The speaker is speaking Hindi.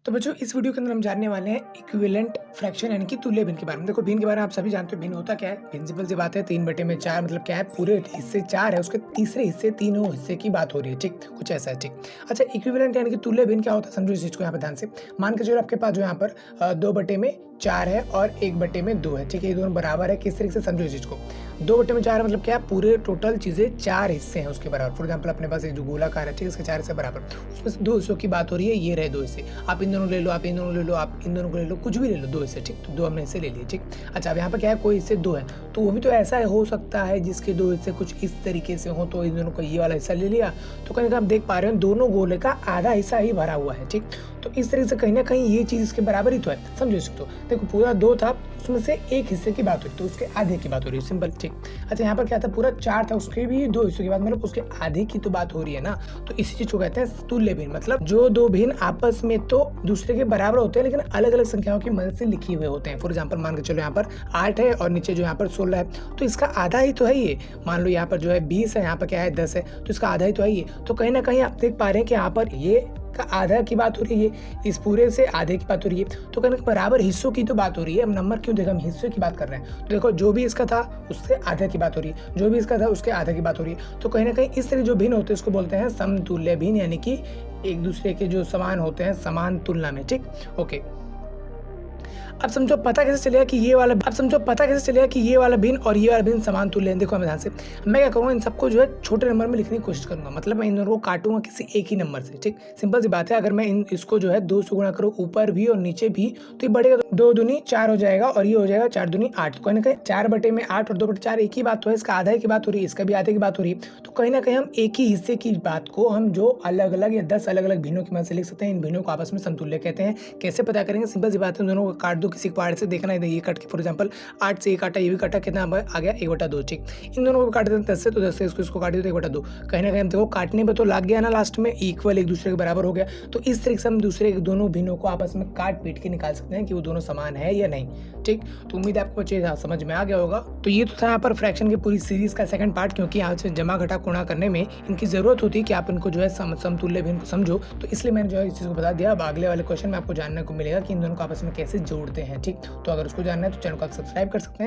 तो बच्चों इस वीडियो के अंदर हम जानने वाले हैं इक्विवेलेंट फ्रैक्शन यानी कि तुल्य भिन्न के बारे में। देखो भिन्न के बारे में आप सभी जानते हो, भिन्न होता क्या है। भिन्न सिंपल सी बात है, 3/4 मतलब क्या है, पूरे हिस्से 4 है, उसके तीसरे हिस्से तीनों हिस्से की बात हो रही है। ठीक, कुछ ऐसा है। ठीक, अच्छा इक्विवेलेंट यानी कि तुल्य भिन्न क्या होता है, समझो इस चीज को यहाँ पर ध्यान से। मान के चलो आपके पास जो यहाँ पर 2/4 है और 1/2 है। ठीक है, ये दोनों बराबर है। किस तरीके से समझो इस चीज को, 2/4 मतलब क्या, पूरे टोटल चीजें 4 हिस्से हैं उसके बराबर। फॉर एग्जाम्पल अपने पास एक जो गोलाकार है, ठीक है, इसके 4 हिस्से बराबर, उसमें से 2 हिस्सों की बात हो रही है। ये रहे 2 हिस्से, आप इन दोनों ले लो, आप इन दोनों ले लो, आप इन दोनों को ले लो, कुछ भी ले लो 2 हिस्से। ठीक, तो 2 हमने हिस्से ले लिए। ठीक, अच्छा अब यहाँ पर क्या है, कोई हिस्से 2 है, तो वो भी तो ऐसा हो सकता है जिसके 2 हिस्से कुछ इस तरीके से हो, तो इन दोनों को ये वाला हिस्सा ले लिया, तो कहीं आप देख पा रहे हैं दोनों गोले का आधा हिस्सा ही भरा हुआ है। ठीक, तो इस तरीके से कहीं ना कहीं ये चीज इसके बराबर ही तो है, समझो सकते हो। देखो पूरा 2 था, उसमें से एक हिस्से की बात हुई, तो उसके आधे की बात हो रही है, सिंपल। ठीक, अच्छा यहाँ पर क्या था, पूरा 4 था, उसके भी 2 हिस्सों की बात, मतलब उसके आधे की तो बात हो रही है ना। तो इसी चीज को कहते हैं तुल्य भिन्न, मतलब जो 2 भिन्न आपस में तो दूसरे के बराबर होते हैं लेकिन अलग अलग संख्याओं की मदद से लिखे हुए होते हैं। फॉर एग्जाम्पल मान के चलो यहाँ पर 8 है और नीचे जो यहाँ पर 16 है, तो इसका आधा ही तो है ये। मान लो यहाँ पर जो है 20 है, यहाँ पर क्या है 10 है, तो इसका आधा ही तो है ये। तो कहीं ना कहीं आप देख पा रहे हैं कि यहाँ पर ये का आधा की बात हो रही है, इस पूरे से आधे की बात हो रही है, तो कहीं बराबर हिस्सों की तो बात हो रही है। हम नंबर क्यों देखो, हम हिस्सों की बात कर रहे हैं। तो देखो जो भी इसका था उससे आधे की बात हो रही है, जो भी इसका था उसके आधे की बात हो रही है। तो कहीं ना कहीं इस तरह जो भिन्न होते हैं उसको बोलते हैं समतुल्य भिन्न, यानी कि एक दूसरे के जो समान होते हैं, समान तुलना में। ठीक, ओके। अब समझो पता कैसे चलेगा कि ये वाला भिन्न और ये वाला भिन्न समान तुल्य है। देखो हमें ध्यान से, मैं क्या करूँगा, इन सबको जो है छोटे नंबर में लिखने की कोशिश करूंगा, मतलब मैं इन दोनों को काटूंगा किसी एक ही नंबर से। ठीक, सिंपल सी बात है। अगर मैं इसको जो है 2 से गुणा करूँ ऊपर भी और नीचे भी, तो ये बढ़ेगा, 2 दूनी 4 हो जाएगा और ये हो जाएगा 4 दूनी 8। तो कहीं ना कहीं 4/8 और 2/4 एक ही बात तो है, इसका आधा की बात हो रही है, इसका भी आधे की बात हो रही है। तो कहीं ना कहीं हम एक ही हिस्से की बात को हम जो अलग अलग या 10 अलग अलग भिन्नों की मदद से लिख सकते हैं। इन भिन्नों को आपस में समतुल्य कहते हैं। कैसे पता करेंगे, सिंपल सी बात है, दोनों को काट दो किसी पार्ट से, देखना है ये कट के, फॉर एग्जाम्पल 8 से ये काटा, ये भी काटा, कितना आ गया 1/2। ठीक, इन दोनों को काट देते हैं 10 से, तो 10 से इसको काट देते 1/2। कहीं ना कहीं देखो काटने पे तो लग गया ना, लास्ट में इक्वल एक दूसरे के बराबर हो गया। तो इस तरीके से हम दूसरे दोनों भिन्नों को आपस में काट पीट के निकाल सकते हैं कि वो दोनों समान है या नहीं। ठीक, तो उम्मीद है आपको बच्चे समझ में आ गया होगा। तो ये तो था यहाँ पर फ्रैक्शन की पूरी सीरीज का सेकंड पार्ट, क्योंकि यहाँ से जमा घटा गुणा करने में इनकी जरूरत होती है कि आप इनको जो है समतुल्य भिन्न को समझो, तो इसलिए मैंने जो है इस चीज को बता दिया। अब अगले वाले क्वेश्चन में आपको जानने को मिलेगा कि इन दोनों को आपस में कैसे जोड़ते हैं। ठीक, तो अगर उसको जानना है तो चैनल को आप सब्सक्राइब कर सकते हैं।